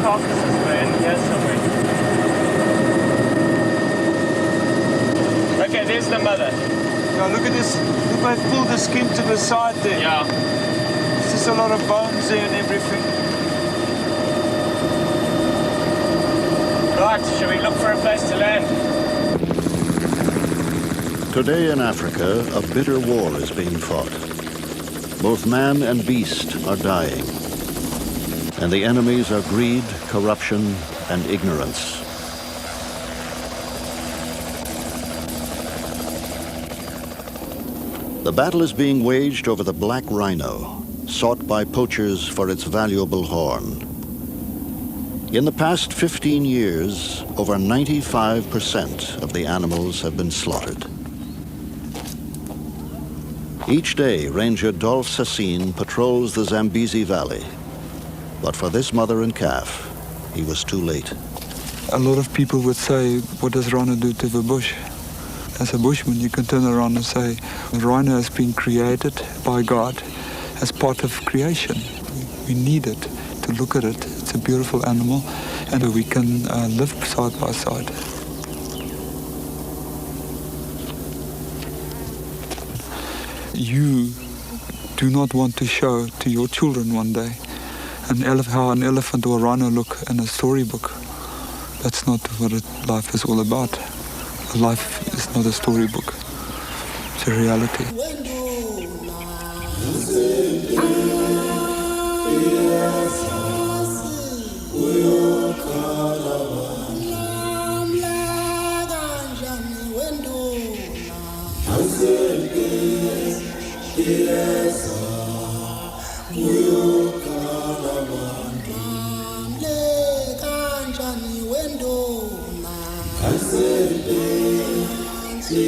carcasses were in here somewhere. Okay, there's the mother. Now look at this. Look, they've pulled the skin to the side there. Yeah. There's just a lot of bones there and everything. Right, shall we look for a place to land? Today in Africa, a bitter war is being fought. Both man and beast are dying. And the enemies are greed, corruption, and ignorance. The battle is being waged over the black rhino, sought by poachers for its valuable horn. In the past 15 years, over 95% of the animals have been slaughtered. Each day, Ranger Dolph Sassine patrols the Zambezi Valley. But for this mother and calf, he was too late. A lot of people would say, what does Rhino do to the bush? As a bushman, you can turn around and say, Rhino has been created by God as part of creation. We need it to look at it. It's a beautiful animal, and we can live side by side. You do not want to show to your children one day how an elephant or a rhino look in a storybook. That's not what life is all about. Life is not a storybook. It's a reality.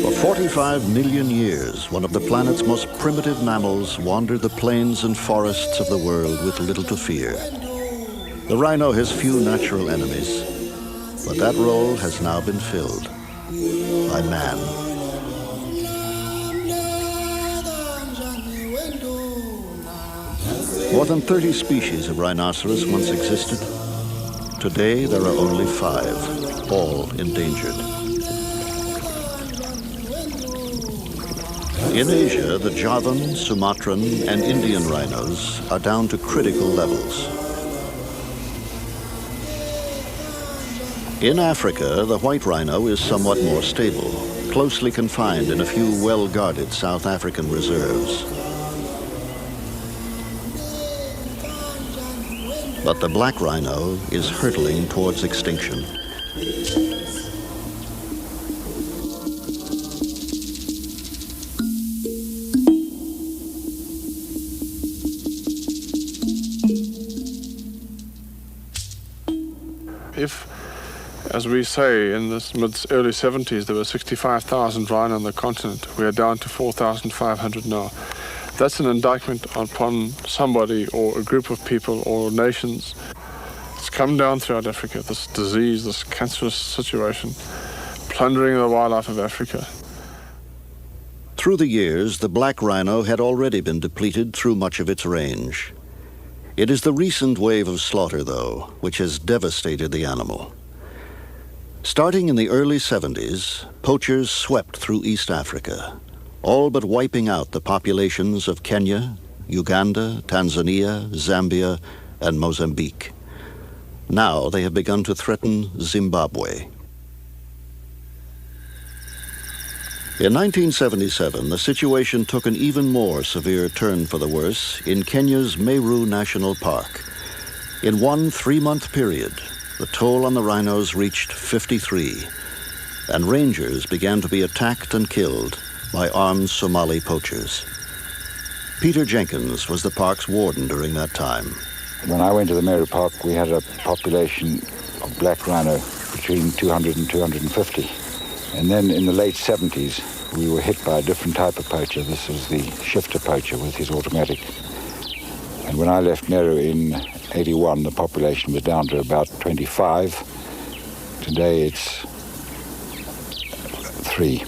For 45 million years, one of the planet's most primitive mammals wandered the plains and forests of the world with little to fear. The rhino has few natural enemies, but that role has now been filled by man. More than 30 species of rhinoceros once existed. Today, there are only 5, all endangered. In Asia, the Javan, Sumatran, and Indian rhinos are down to critical levels. In Africa, the white rhino is somewhat more stable, closely confined in a few well-guarded South African reserves. But the black rhino is hurtling towards extinction. If, as we say, in the early 70s, there were 65,000 rhino on the continent, we are down to 4,500 now. That's an indictment upon somebody or a group of people or nations. It's come down throughout Africa, this disease, this cancerous situation, plundering the wildlife of Africa. Through the years, the black rhino had already been depleted through much of its range. It is the recent wave of slaughter, though, which has devastated the animal. Starting in the early 70s, poachers swept through East Africa, all but wiping out the populations of Kenya, Uganda, Tanzania, Zambia, and Mozambique. Now they have begun to threaten Zimbabwe. In 1977, the situation took an even more severe turn for the worse in Kenya's Meru National Park. In one 3-month period, the toll on the rhinos reached 53, and rangers began to be attacked and killed by armed Somali poachers. Peter Jenkins was the park's warden during that time. When I went to the Meru Park, we had a population of black rhino between 200 and 250. And then in the late 70s, we were hit by a different type of poacher. This was the shifter poacher with his automatic. And when I left Meru in 81, the population was down to about 25. Today it's 3.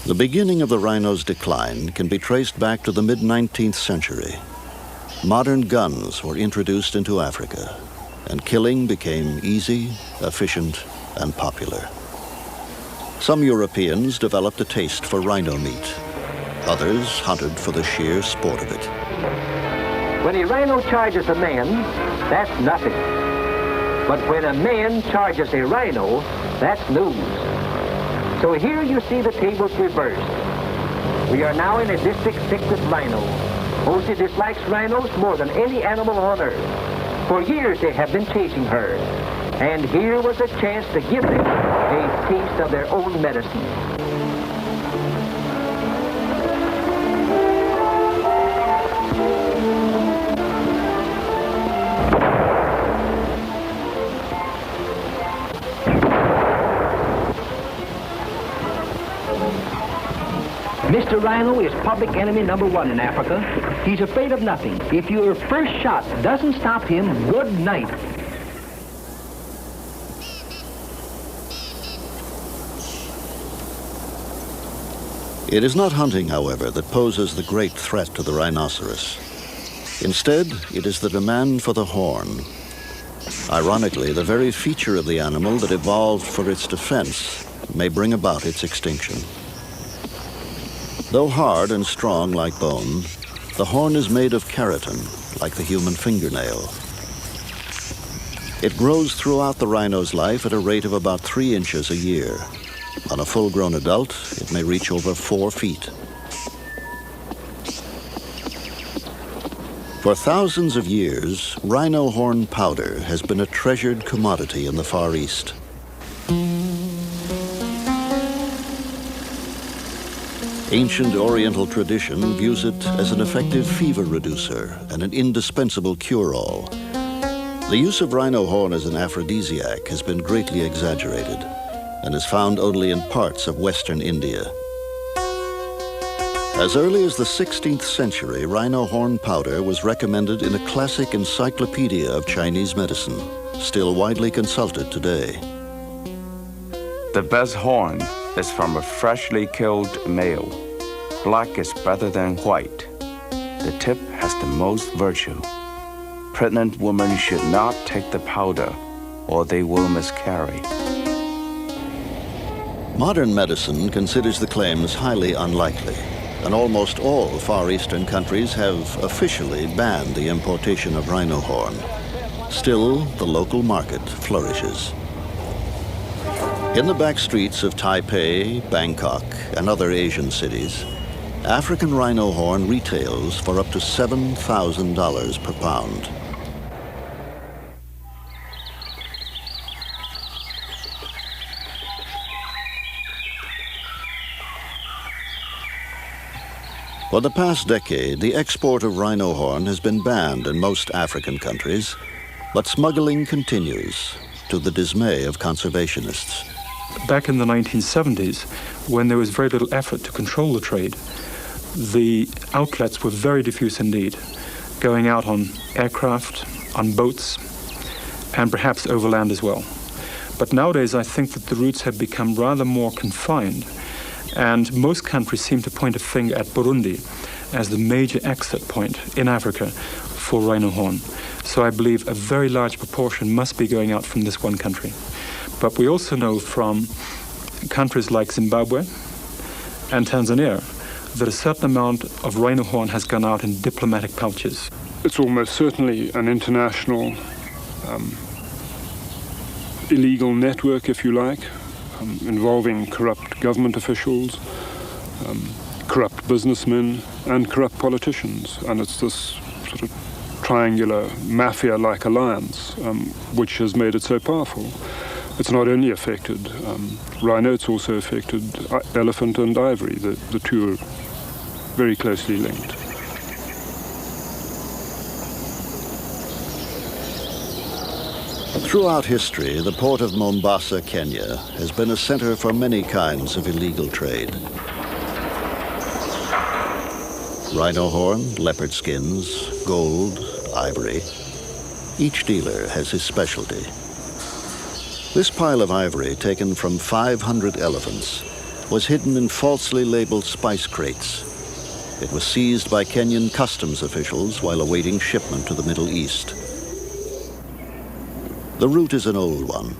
The beginning of the rhino's decline can be traced back to the mid-19th century. Modern guns were introduced into Africa, and killing became easy, efficient, and popular. Some Europeans developed a taste for rhino meat. Others hunted for the sheer sport of it. When a rhino charges a man, that's nothing. But when a man charges a rhino, that's news. So here you see the tables reversed. We are now in a district thick with rhino. Mosey dislikes rhinos more than any animal on earth. For years they have been chasing her. And here was a chance to give them a taste of their own medicine. Mr. Rhino is public enemy number one in Africa. He's afraid of nothing. If your first shot doesn't stop him, good night. It is not hunting, however, that poses the great threat to the rhinoceros. Instead, it is the demand for the horn. Ironically, the very feature of the animal that evolved for its defense may bring about its extinction. Though hard and strong like bone, the horn is made of keratin, like the human fingernail. It grows throughout the rhino's life at a rate of about 3 inches a year. On a full-grown adult, it may reach over 4 feet. For thousands of years, rhino horn powder has been a treasured commodity in the Far East. Ancient Oriental tradition views it as an effective fever reducer and an indispensable cure-all. The use of rhino horn as an aphrodisiac has been greatly exaggerated and is found only in parts of western India. As early as the 16th century, rhino horn powder was recommended in a classic encyclopedia of Chinese medicine, still widely consulted today. The best horn is from a freshly killed male. Black is better than white. The tip has the most virtue. Pregnant women should not take the powder, or they will miscarry. Modern medicine considers the claims highly unlikely, and almost all Far Eastern countries have officially banned the importation of rhino horn. Still, the local market flourishes. In the back streets of Taipei, Bangkok, and other Asian cities, African rhino horn retails for up to $7,000 per pound. For the past decade, the export of rhino horn has been banned in most African countries, but smuggling continues, to the dismay of conservationists. Back in the 1970s, when there was very little effort to control the trade, the outlets were very diffuse indeed, going out on aircraft, on boats, and perhaps overland as well. But nowadays, I think that the routes have become rather more confined, and most countries seem to point a finger at Burundi as the major exit point in Africa for rhino horn. So I believe a very large proportion must be going out from this one country. But we also know from countries like Zimbabwe and Tanzania that a certain amount of rhino horn has gone out in diplomatic pouches. It's almost certainly an international illegal network, if you like, involving corrupt government officials, corrupt businessmen, and corrupt politicians. And it's this sort of triangular mafia-like alliance which has made it so powerful. It's not only affected rhino, it's also affected elephant and ivory. The two are very closely linked. Throughout history, the port of Mombasa, Kenya, has been a center for many kinds of illegal trade. Rhino horn, leopard skins, gold, ivory. Each dealer has his specialty. This pile of ivory, taken from 500 elephants, was hidden in falsely labeled spice crates. It was seized by Kenyan customs officials while awaiting shipment to the Middle East. The route is an old one.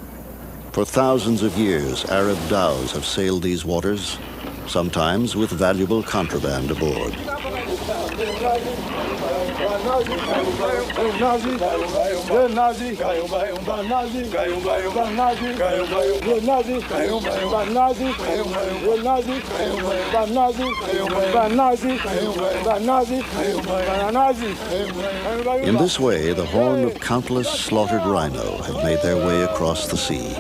For thousands of years, Arab dhows have sailed these waters, sometimes with valuable contraband aboard. In this way, the horn of countless slaughtered rhino had made their way across the sea.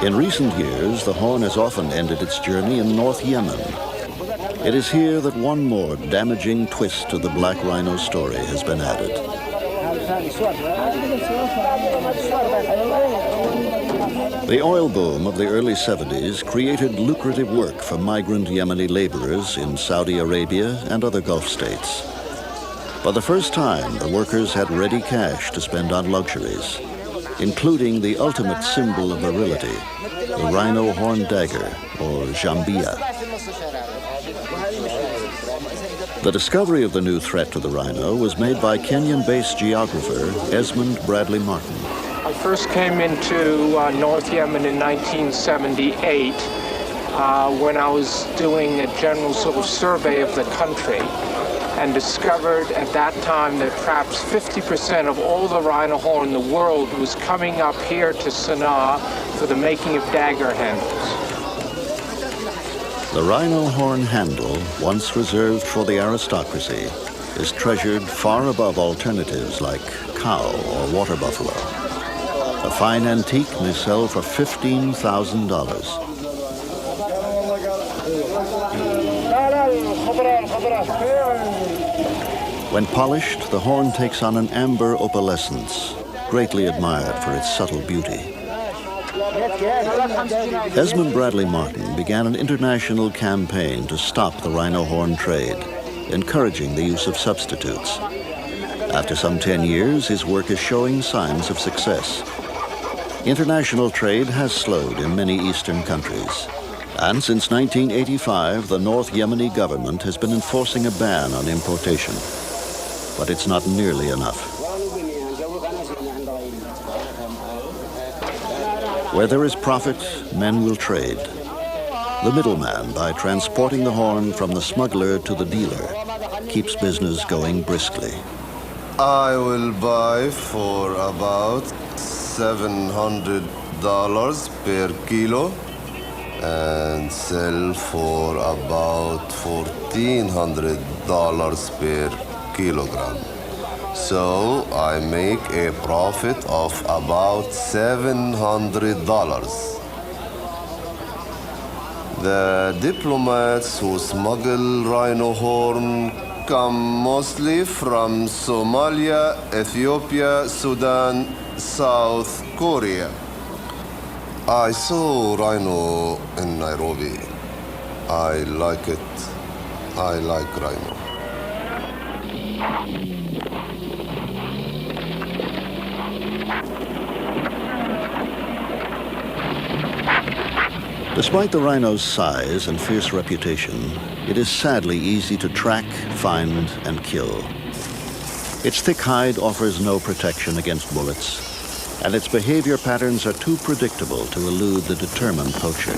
In recent years, the horn has often ended its journey in North Yemen. It is here that one more damaging twist to the black rhino story has been added. The oil boom of the early 70s created lucrative work for migrant Yemeni laborers in Saudi Arabia and other Gulf states. For the first time, the workers had ready cash to spend on luxuries, including the ultimate symbol of virility, the rhino horn dagger, or jambia. The discovery of the new threat to the rhino was made by Kenyan-based geographer Esmond Bradley Martin. I first came into North Yemen in 1978 when I was doing a general sort of survey of the country, and discovered at that time that perhaps 50% of all the rhino horn in the world was coming up here to Sana'a for the making of dagger handles. The rhino horn handle, once reserved for the aristocracy, is treasured far above alternatives like cow or water buffalo. A fine antique may sell for $15,000. When polished, the horn takes on an amber opalescence, greatly admired for its subtle beauty. Esmond Bradley Martin began an international campaign to stop the rhino horn trade, encouraging the use of substitutes. After some 10 years, his work is showing signs of success. International trade has slowed in many eastern countries. And since 1985, the North Yemeni government has been enforcing a ban on importation. But it's not nearly enough. Where there is profit, men will trade. The middleman, by transporting the horn from the smuggler to the dealer, keeps business going briskly. I will buy for about $700 per kilo and sell for about $1,400 per kilogram. So I make a profit of about $700. The diplomats who smuggle rhino horn come mostly from Somalia, Ethiopia, Sudan, South Korea. I saw rhino in Nairobi. I like it. I like rhino. Despite the rhino's size and fierce reputation, it is sadly easy to track, find, and kill. Its thick hide offers no protection against bullets, and its behavior patterns are too predictable to elude the determined poacher.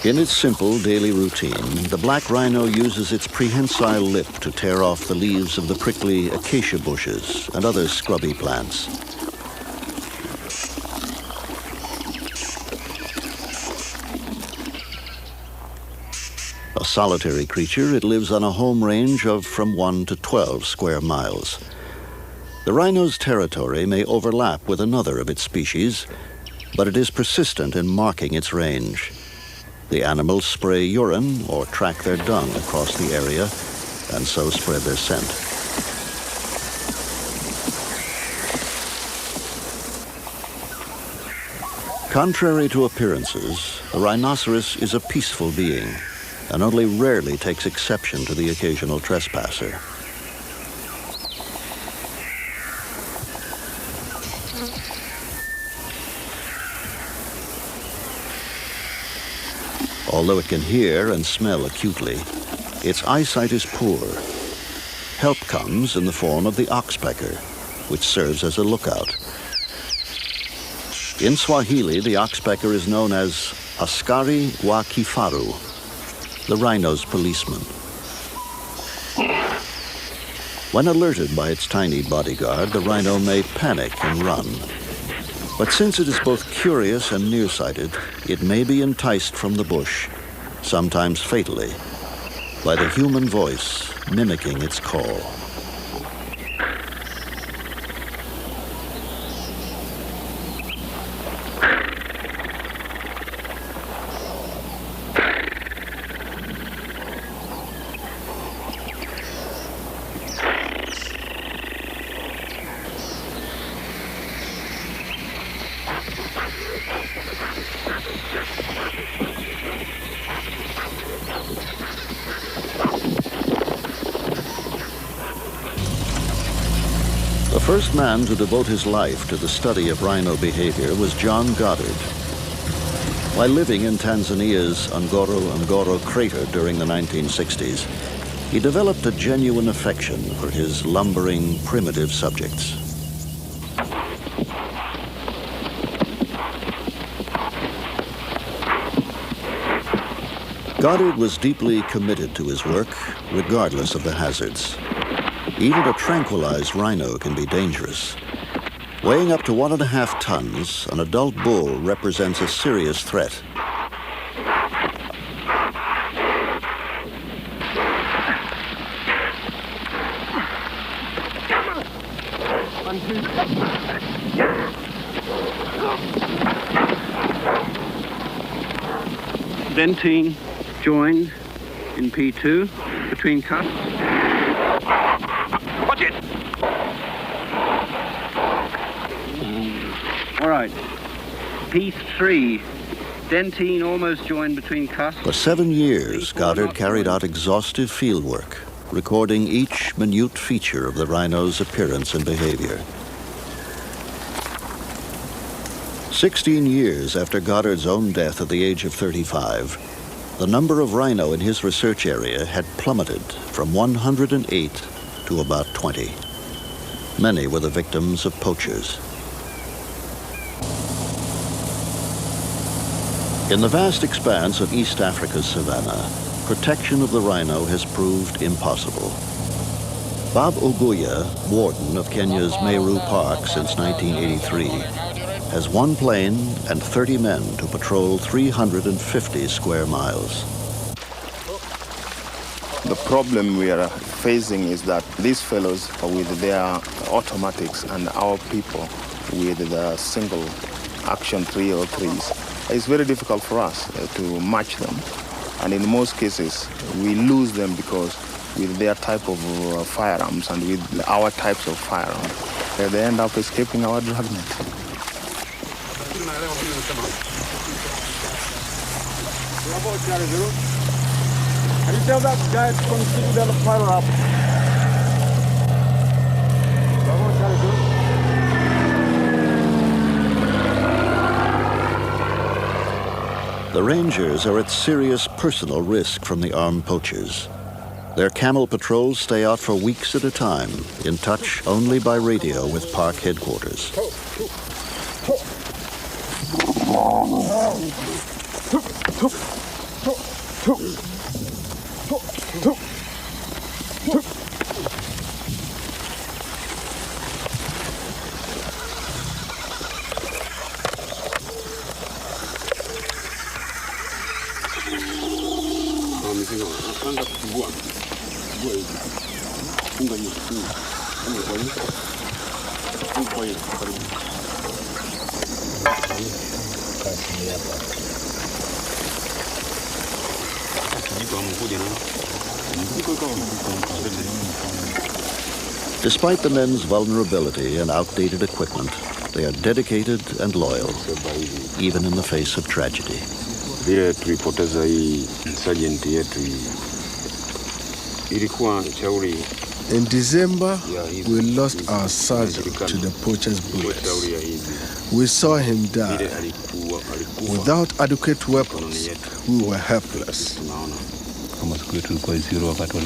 In its simple daily routine, the black rhino uses its prehensile lip to tear off the leaves of the prickly acacia bushes and other scrubby plants. A solitary creature, it lives on a home range of from 1 to 12 square miles. The rhino's territory may overlap with another of its species, but it is persistent in marking its range. The animals spray urine or track their dung across the area and so spread their scent. Contrary to appearances, the rhinoceros is a peaceful being and only rarely takes exception to the occasional trespasser. Although it can hear and smell acutely, its eyesight is poor. Help comes in the form of the oxpecker, which serves as a lookout. In Swahili, the oxpecker is known as askari wa kifaru, the rhino's policeman. When alerted by its tiny bodyguard, the rhino may panic and run. But since it is both curious and nearsighted, it may be enticed from the bush, sometimes fatally, by the human voice mimicking its call. The first man to devote his life to the study of rhino behavior was John Goddard. While living in Tanzania's Ngorongoro crater during the 1960s, he developed a genuine affection for his lumbering, primitive subjects. Goddard was deeply committed to his work, regardless of the hazards. Even a tranquilized rhino can be dangerous. Weighing up to 1.5 tons, an adult bull represents a serious threat. Dentine joined in P2 between cuts. Watch it! All right, P3. Dentine almost joined between cuts. For 7 years, Goddard carried out exhaustive field work, recording each minute feature of the rhino's appearance and behavior. 16 years after Goddard's own death at the age of 35, the number of rhino in his research area had plummeted from 108 to about 20. Many were the victims of poachers. In the vast expanse of East Africa's savanna, protection of the rhino has proved impossible. Bob Oguya, warden of Kenya's Meru Park since 1983, has 1 plane and 30 men to patrol 350 square miles. The problem we are facing is that these fellows are with their automatics and our people with the single action 303s. It's very difficult for us to match them. And in most cases, we lose them because with their type of firearms and with our types of firearms, they end up escaping our dragnet. Can you tell that guy to continue the fire up? The rangers are at serious personal risk from the armed poachers. Their camel patrols stay out for weeks at a time, in touch only by radio with park headquarters. Despite the men's vulnerability and outdated equipment, they are dedicated and loyal, even in the face of tragedy. Vile tulipoteza hii sergeant yetu ilikuwa shauri. In December, we lost our sergeant to the poacher's bullets. We saw him die. Without adequate weapons, we were helpless.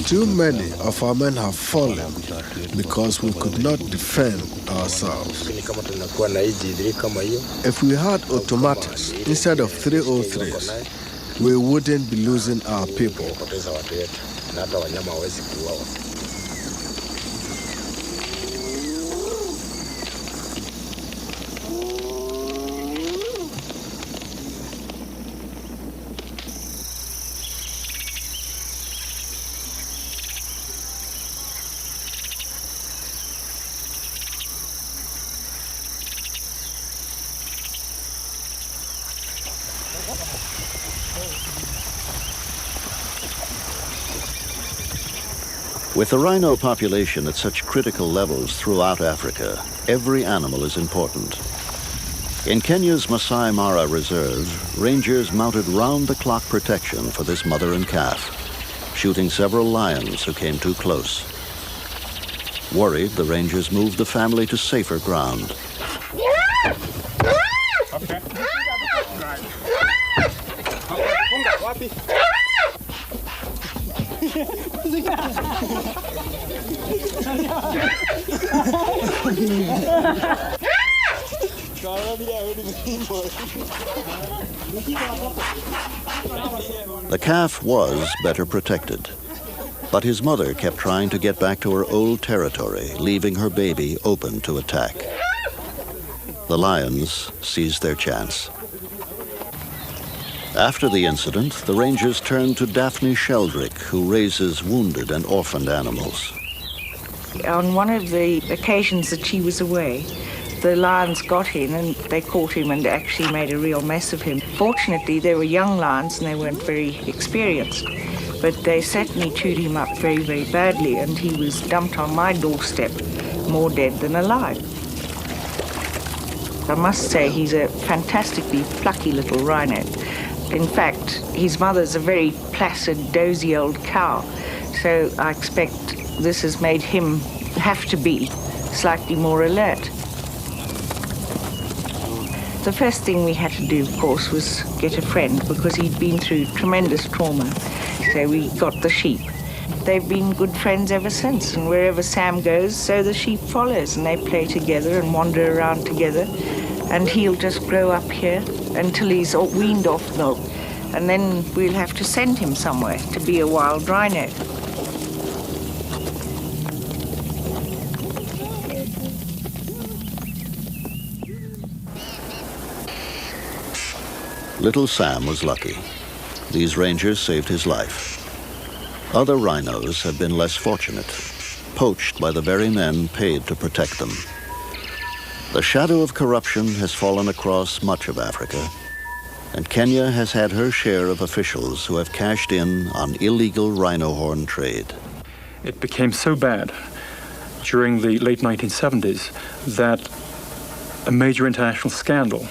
Too many of our men have fallen because we could not defend ourselves. If we had automatics instead of 303s, we wouldn't be losing our people. With the rhino population at such critical levels throughout Africa, every animal is important. In Kenya's Masai Mara Reserve, rangers mounted round-the-clock protection for this mother and calf, shooting several lions who came too close. Worried, the rangers moved the family to safer ground. The calf was better protected, but his mother kept trying to get back to her old territory, leaving her baby open to attack. The lions seized their chance. After the incident, the rangers turned to Daphne Sheldrick, who raises wounded and orphaned animals. On one of the occasions that she was away, the lions got in and they caught him and actually made a real mess of him. Fortunately, they were young lions and they weren't very experienced, but they certainly chewed him up very, very badly, and he was dumped on my doorstep, more dead than alive. I must say he's a fantastically plucky little rhino. In fact, his mother's a very placid, dozy old cow, so I expect this has made him have to be slightly more alert. The first thing we had to do, of course, was get a friend, because he'd been through tremendous trauma, so we got the sheep. They've been good friends ever since, and wherever Sam goes, so the sheep follows, and they play together and wander around together, and he'll just grow up here until he's weaned off milk, and then we'll have to send him somewhere to be a wild rhino. Little Sam was lucky. These rangers saved his life. Other rhinos have been less fortunate, poached by the very men paid to protect them. The shadow of corruption has fallen across much of Africa, and Kenya has had her share of officials who have cashed in on illegal rhino horn trade. It became so bad during the late 1970s that a major international scandal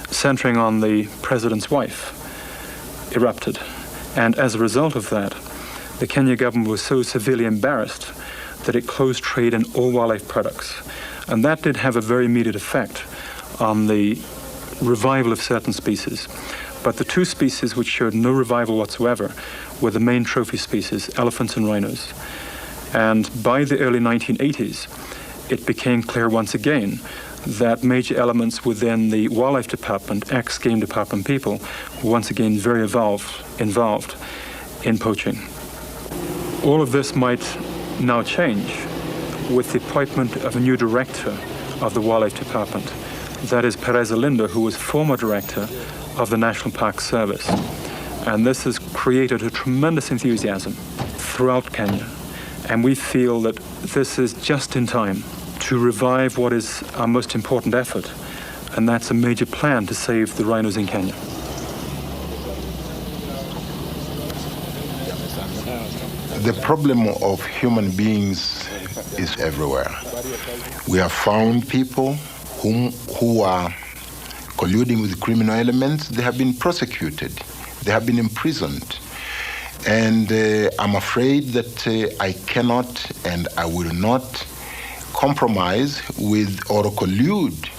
centering on the president's wife erupted. And as a result of that, the Kenya government was so severely embarrassed that it closed trade in all wildlife products. And that did have a very immediate effect on the revival of certain species. But the two species which showed no revival whatsoever were the main trophy species, elephants and rhinos. And by the early 1980s, it became clear once again that major elements within the Wildlife Department, ex-Game Department people, were once again very involved in poaching. All of this might now change with the appointment of a new director of the Wildlife Department. That is Perez Olinda, who was former director of the National Park Service. And this has created a tremendous enthusiasm throughout Kenya. And we feel that this is just in time to revive what is our most important effort, and that's a major plan to save the rhinos in Kenya. The problem of human beings is everywhere. We have found people who are colluding with criminal elements. They have been prosecuted. They have been imprisoned. And I'm afraid that I cannot and I will not compromise with or collude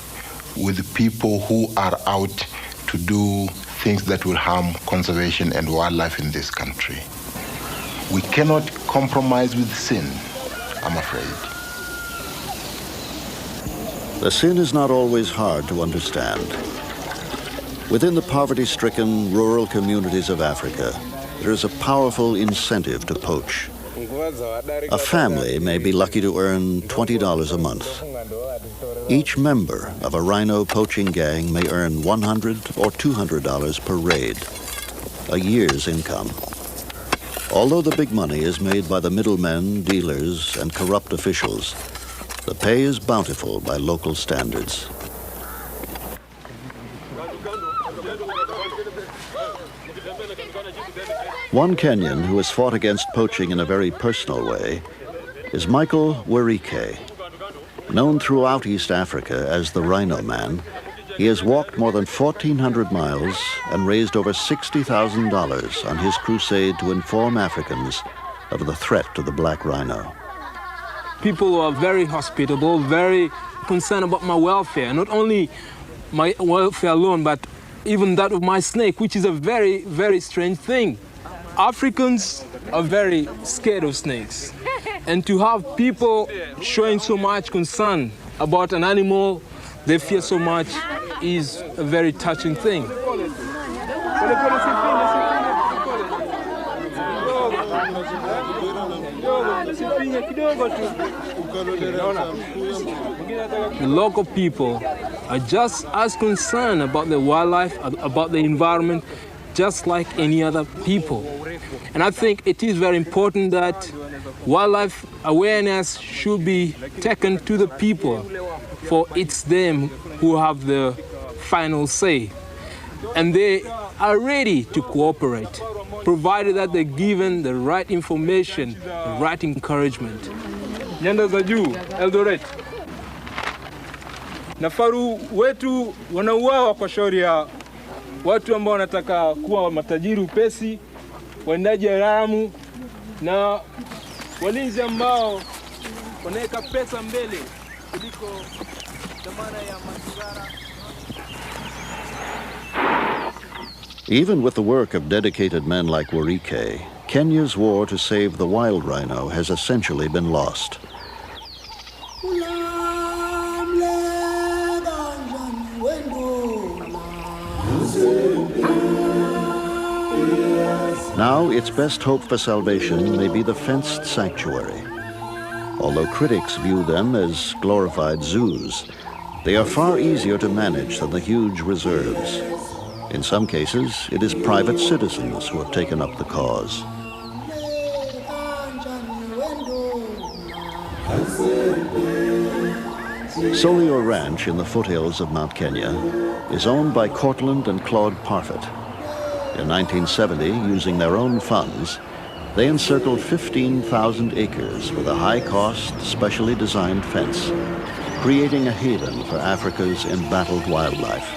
with people who are out to do things that will harm conservation and wildlife in this country. We cannot compromise with sin, I'm afraid. The sin is not always hard to understand. Within the poverty-stricken rural communities of Africa, there is a powerful incentive to poach. A family may be lucky to earn $20 a month. Each member of a rhino poaching gang may earn $100 or $200 per raid, a year's income. Although the big money is made by the middlemen, dealers, and corrupt officials, the pay is bountiful by local standards. One Kenyan who has fought against poaching in a very personal way is Michael Werike. Known throughout East Africa as the Rhino Man, he has walked more than 1,400 miles and raised over $60,000 on his crusade to inform Africans of the threat to the black rhino. People are very hospitable, very concerned about my welfare. Not only my welfare alone, but even that of my snake, which is a very, very strange thing. Africans are very scared of snakes. And to have people showing so much concern about an animal they fear so much is a very touching thing. The local people are just as concerned about the wildlife, about the environment, just like any other people. And I think it is very important that wildlife awareness should be taken to the people, for it's them who have the final say. And they are ready to cooperate, provided that they're given the right information, the right encouragement. Nyanda za juu, Eldoret. Na faru wetu wanauawa kwa shauri ya watu ambao wanataka kuwa matajiri upesi, waendaji haramu na walinzi ambao wanaweka pesa mbele kuliko dhamana ya mazingira. Even with the work of dedicated men like Werike, Kenya's war to save the wild rhino has essentially been lost. Now, its best hope for salvation may be the fenced sanctuary. Although critics view them as glorified zoos, they are far easier to manage than the huge reserves. In some cases, it is private citizens who have taken up the cause. Solio Ranch in the foothills of Mount Kenya is owned by Cortland and Claude Parfit. In 1970, using their own funds, they encircled 15,000 acres with a high-cost, specially designed fence, creating a haven for Africa's embattled wildlife.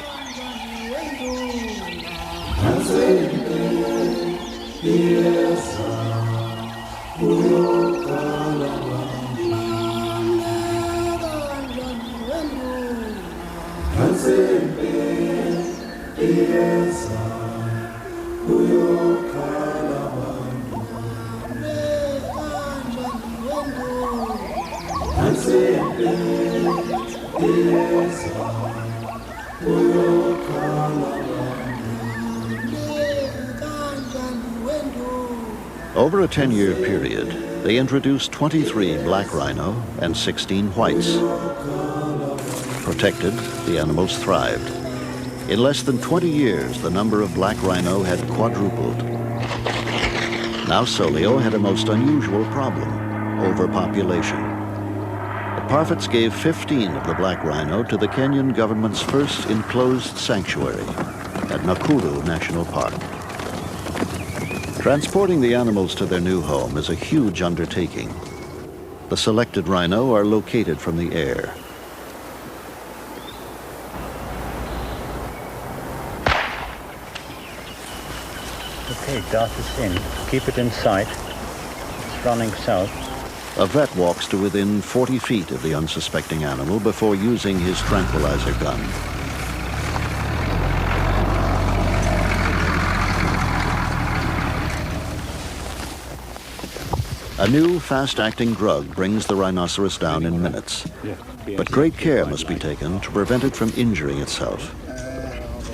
Over a 10-year period, they introduced 23 black rhino and 16 whites. Protected, the animals thrived. In less than 20 years, the number of black rhino had quadrupled. Now Solio had a most unusual problem: overpopulation. The Parfits gave 15 of the black rhino to the Kenyan government's first enclosed sanctuary at Nakuru National Park. Transporting the animals to their new home is a huge undertaking. The selected rhino are located from the air. Okay, dart is in. Keep it in sight. It's running south. A vet walks to within 40 feet of the unsuspecting animal before using his tranquilizer gun. A new fast-acting drug brings the rhinoceros down in minutes, but great care must be taken to prevent it from injuring itself.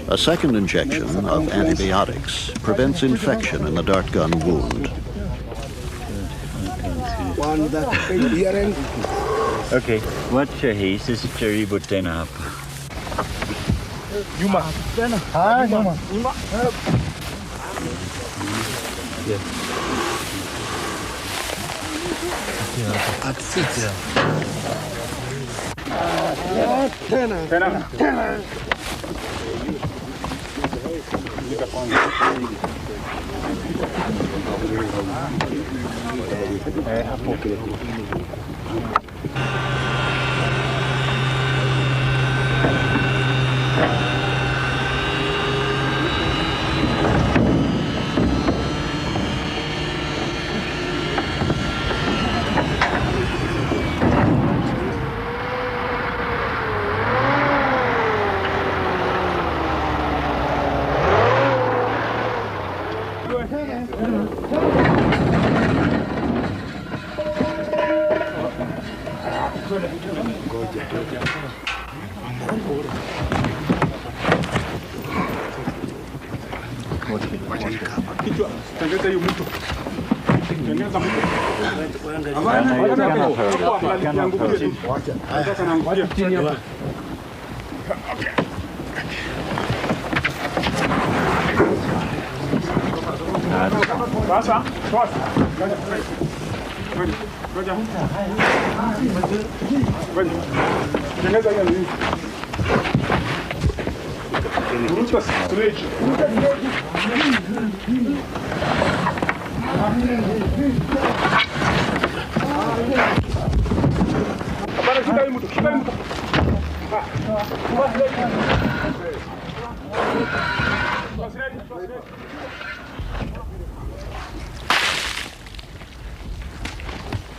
A second injection of antibiotics prevents infection in the dart gun wound. Okay, what's your haste? This is Jerry Butena.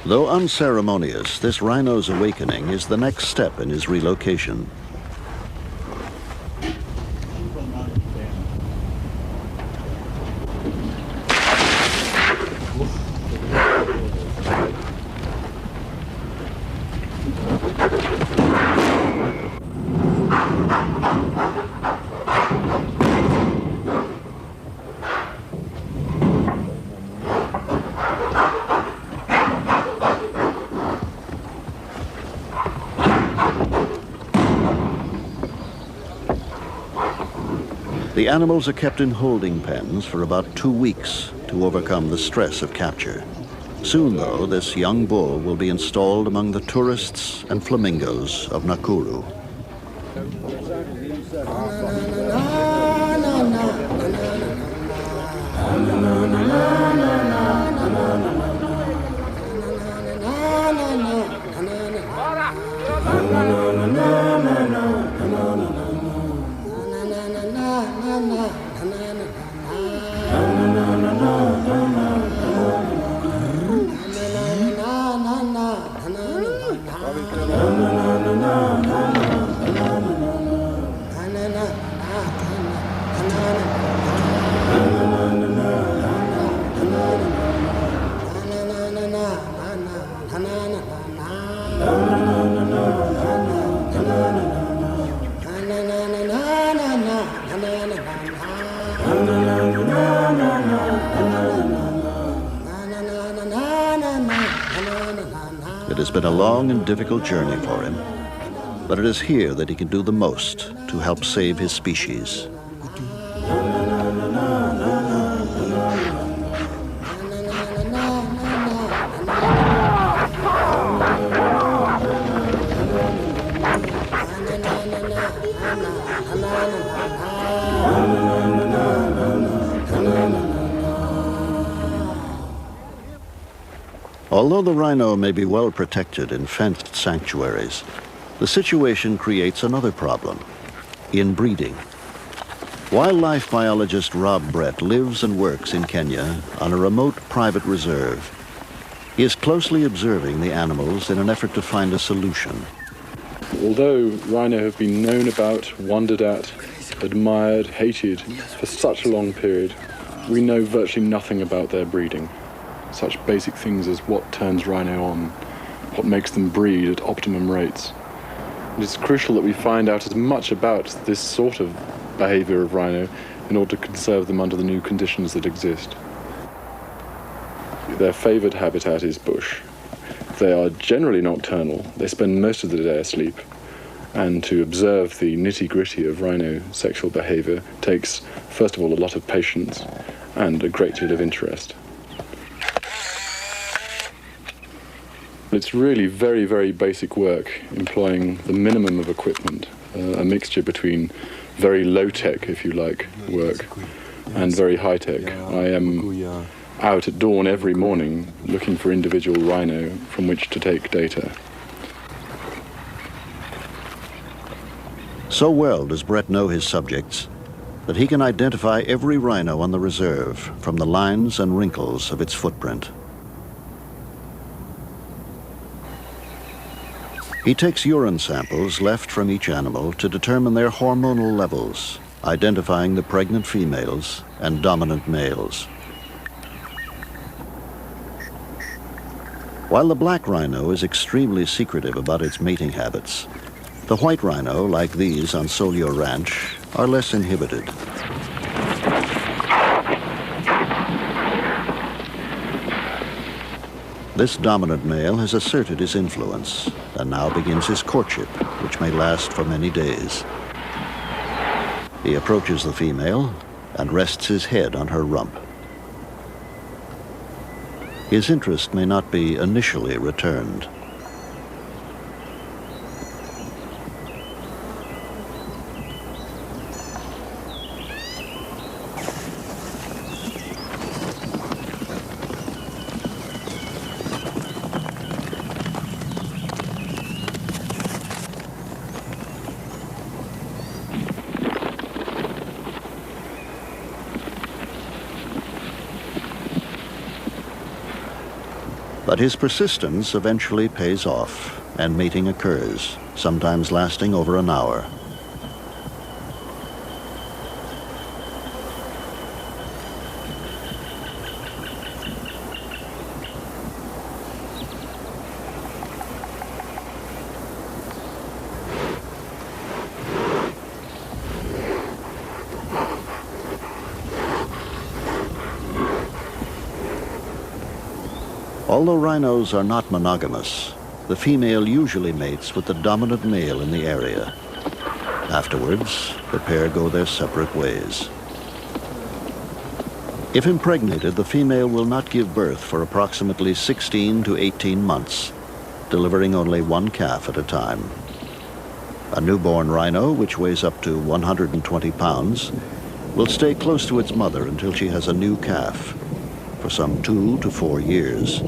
Though unceremonious, this rhino's awakening is the next step in his relocation. The animals are kept in holding pens for about 2 weeks to overcome the stress of capture. Soon, though, this young bull will be installed among the tourists and flamingos of Nakuru. Na na na na na It has been a long and difficult journey for him, but it is here that he can do the most to help save his species. Although the rhino may be well protected in fenced sanctuaries, the situation creates another problem: inbreeding. Wildlife biologist Rob Brett lives and works in Kenya on a remote private reserve. He is closely observing the animals in an effort to find a solution. Although rhino have been known about, wondered at, admired, hated for such a long period, we know virtually nothing about their breeding. Such basic things as what turns rhino on, what makes them breed at optimum rates. It's crucial that we find out as much about this sort of behavior of rhino in order to conserve them under the new conditions that exist. Their favored habitat is bush. They are generally nocturnal. They spend most of the day asleep. And to observe the nitty-gritty of rhino sexual behavior takes, first of all, a lot of patience and a great deal of interest. It's really very, very basic work, employing the minimum of equipment, a mixture between very low-tech, if you like, work and very high-tech. I am out at dawn every morning looking for individual rhino from which to take data. So well does Brett know his subjects that he can identify every rhino on the reserve from the lines and wrinkles of its footprint. He takes urine samples left from each animal to determine their hormonal levels, identifying the pregnant females and dominant males. While the black rhino is extremely secretive about its mating habits, the white rhino, like these on Solio Ranch, are less inhibited. This dominant male has asserted his influence and now begins his courtship, which may last for many days. He approaches the female and rests his head on her rump. His interest may not be initially returned. But his persistence eventually pays off, and mating occurs, sometimes lasting over an hour. Although rhinos are not monogamous, the female usually mates with the dominant male in the area. Afterwards, the pair go their separate ways. If impregnated, the female will not give birth for approximately 16 to 18 months, delivering only one calf at a time. A newborn rhino, which weighs up to 120 pounds, will stay close to its mother until she has a new calf, for some 2 to 4 years.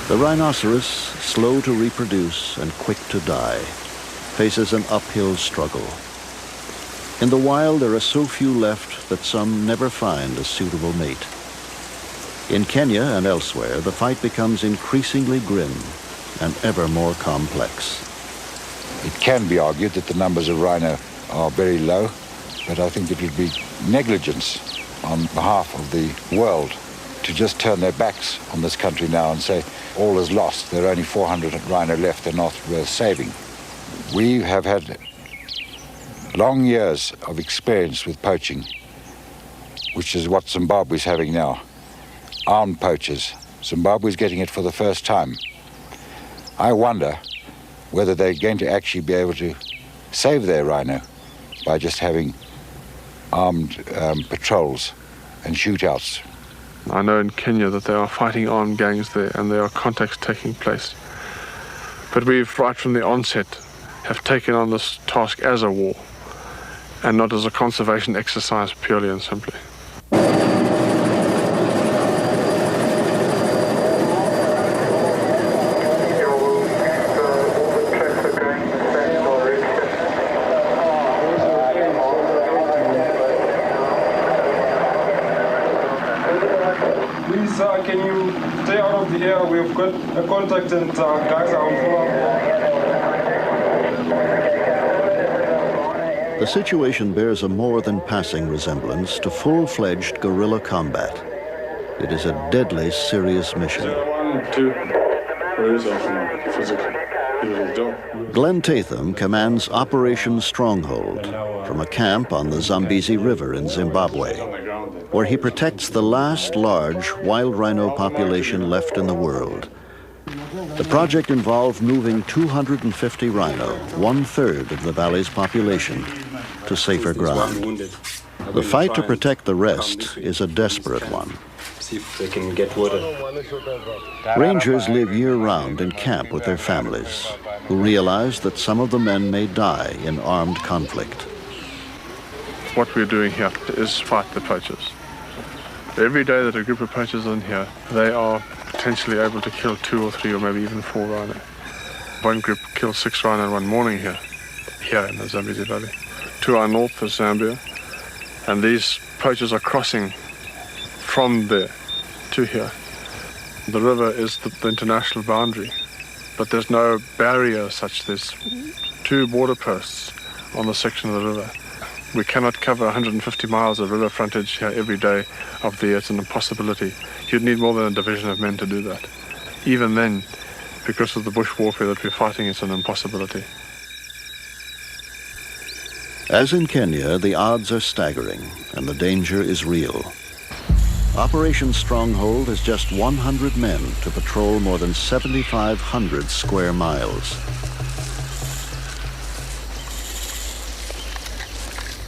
The rhinoceros, slow to reproduce and quick to die, faces an uphill struggle. In the wild, there are so few left that some never find a suitable mate. In Kenya and elsewhere, the fight becomes increasingly grim and ever more complex. It can be argued that the numbers of rhino are very low, but I think it would be negligence on behalf of the world to just turn their backs on this country now and say, all is lost. There are only 400 rhino left, they're not worth saving. We have had long years of experience with poaching, which is what Zimbabwe's having now. Armed poachers. Zimbabwe's getting it for the first time. I wonder whether they're going to actually be able to save their rhino by just having armed patrols and shootouts. I know in Kenya that they are fighting armed gangs there and there are contacts taking place. But we've, right from the onset, have taken on this task as a war and not as a conservation exercise purely and simply. Can you stay out of the air? We've got a contact and guys are on follow-up. The situation bears a more than passing resemblance to full-fledged guerrilla combat. It is a deadly serious mission. Glenn Tatham commands Operation Stronghold from a camp on the Zambezi River in Zimbabwe, where he protects the last large wild rhino population left in the world. The project involved moving 250 rhino, 1/3 of the valley's population, to safer ground. The fight to protect the rest is a desperate one. See if they can get water. Rangers live year-round in camp with their families, who realize that some of the men may die in armed conflict. What we're doing here is fight the poachers. Every day that a group of poachers are in here, they are potentially able to kill 2 or 3 or maybe even 4 rhino. One group killed 6 rhino in one morning here in the Zambezi Valley. To our north is Zambia, and these poachers are crossing from there to here. The river is the international boundary, but there's no barrier such. There's 2 border posts on the section of the river. We cannot cover 150 miles of river frontage here every day of the year. It's an impossibility. You'd need more than a division of men to do that. Even then, because of the bush warfare that we're fighting, it's an impossibility. As in Kenya, the odds are staggering and the danger is real. Operation Stronghold has just 100 men to patrol more than 7,500 square miles.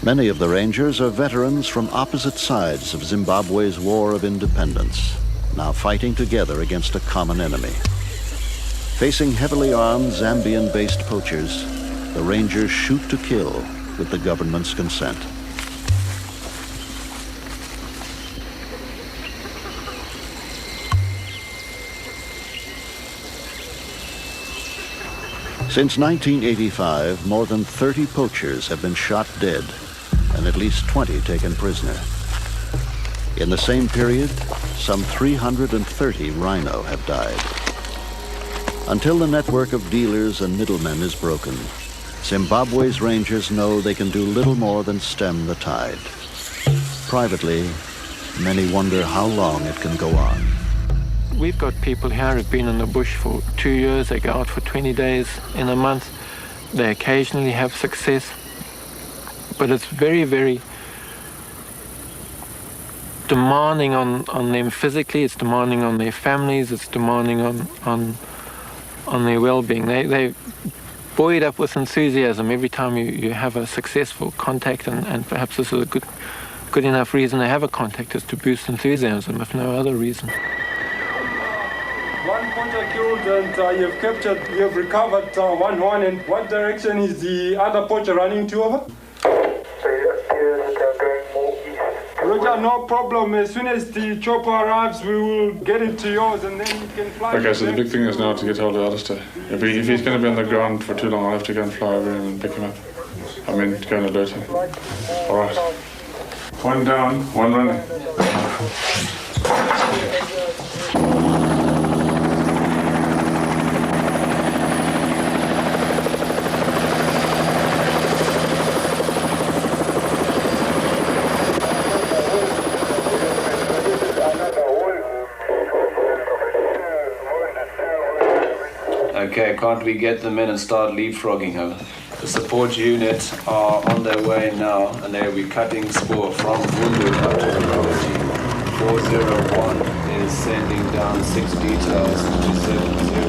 Many of the Rangers are veterans from opposite sides of Zimbabwe's War of Independence, now fighting together against a common enemy. Facing heavily armed Zambian-based poachers, the Rangers shoot to kill with the government's consent. Since 1985, more than 30 poachers have been shot dead and at least 20 taken prisoner. In the same period, some 330 rhino have died. Until the network of dealers and middlemen is broken, Zimbabwe's rangers know they can do little more than stem the tide. Privately, many wonder how long it can go on. We've got people here who've been in the bush for 2 years. They go out for 20 days in a month. They occasionally have success. But it's very, very demanding on them physically. It's demanding on their families. It's demanding on their well-being. They buoyed up with enthusiasm every time you have a successful contact, and perhaps this is a good enough reason to have a contact, is to boost enthusiasm, if no other reason. One poacher killed and you've recovered one horn. And what direction is the other poacher running to over? Roger, no problem. As soon as the chopper arrives, we will get it to yours and then you can fly. Okay, so the big thing is now to get hold of Alistair. If he's going to be on the ground for too long, I'll have to go and fly over him and pick him up. I mean, go and alert him. All right. One down, one running. Okay, can't we get them in and start leapfrogging her? The support units are on their way now, and they'll be cutting spoor from Wundu up to Ecology. 401 is sending down 6 details to 70.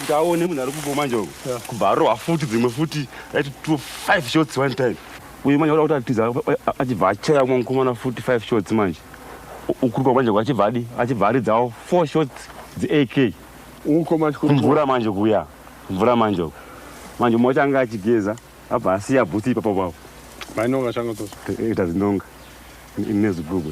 Down him and Manjo. Kubaro, 40 them 40 5 shots one time. We might out at Vacha won't come on 45 shots, man. Ukubanjo, Achivari, 4 shots, the AK. Vura Manjo, we are Vura Manjo. Manjo Mojanga Geza, Abasia Buti Papa. I know it has long in this group.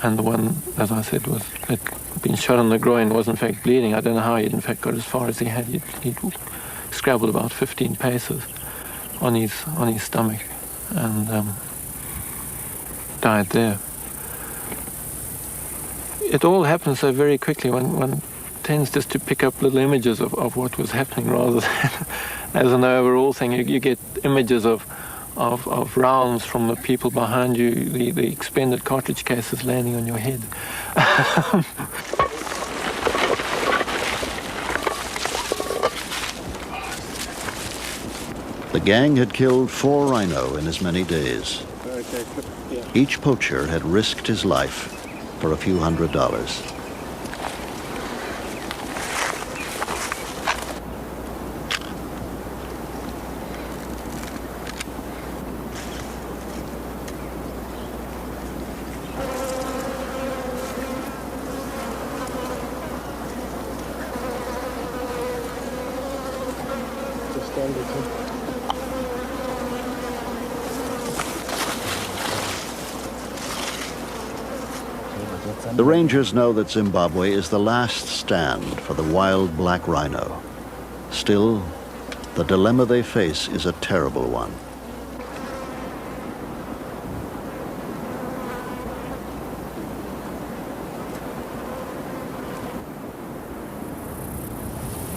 And the one, as I said, had been shot in the groin, was in fact bleeding. I don't know how he'd in fact got as far as he had. He'd scrabbled about 15 paces on his stomach and died there. It all happened so very quickly. One tends just to pick up little images of what was happening rather than as an overall thing. You get images of rounds from the people behind you, the expended cartridge cases landing on your head. The gang had killed 4 rhino in as many days. Each poacher had risked his life for a few $100s. The rangers know that Zimbabwe is the last stand for the wild black rhino. Still, the dilemma they face is a terrible one.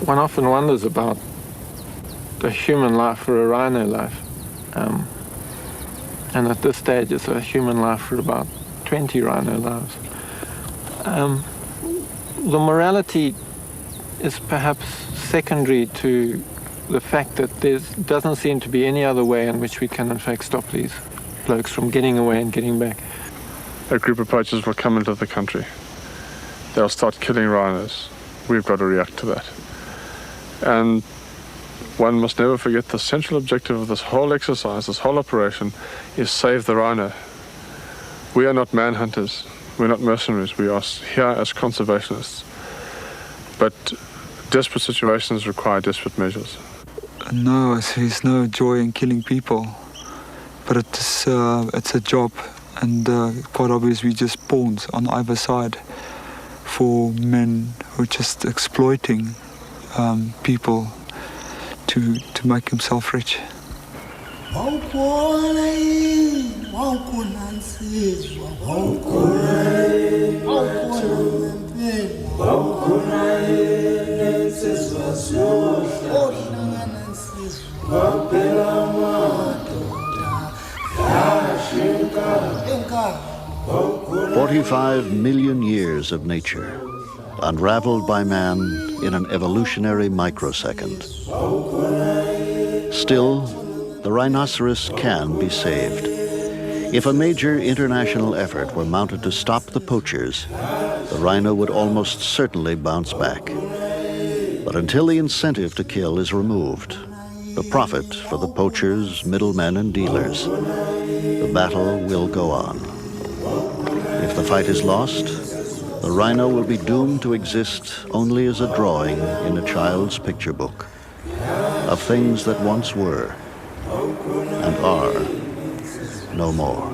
One often wonders about the human life for a rhino life. And at this stage, it's a human life for about 20 rhino lives. The morality is perhaps secondary to the fact that there doesn't seem to be any other way in which we can in fact stop these blokes from getting away and getting back. A group of poachers will come into the country. They'll start killing rhinos. We've got to react to that. And one must never forget the central objective of this whole exercise, this whole operation, is save the rhino. We are not manhunters. We're not mercenaries. We are here as conservationists. But desperate situations require desperate measures. No, there's no joy in killing people, but it's a job, and quite obviously we're just pawns on either side for men who are just exploiting people to make himself rich. "45 million years of nature, unraveled by man in an evolutionary microsecond. Still, the rhinoceros can be saved. If a major international effort were mounted to stop the poachers, the rhino would almost certainly bounce back. But until the incentive to kill is removed, the profit for the poachers, middlemen, and dealers. The battle will go on. If the fight is lost, the rhino will be doomed to exist only as a drawing in a child's picture book of things that once were and are no more.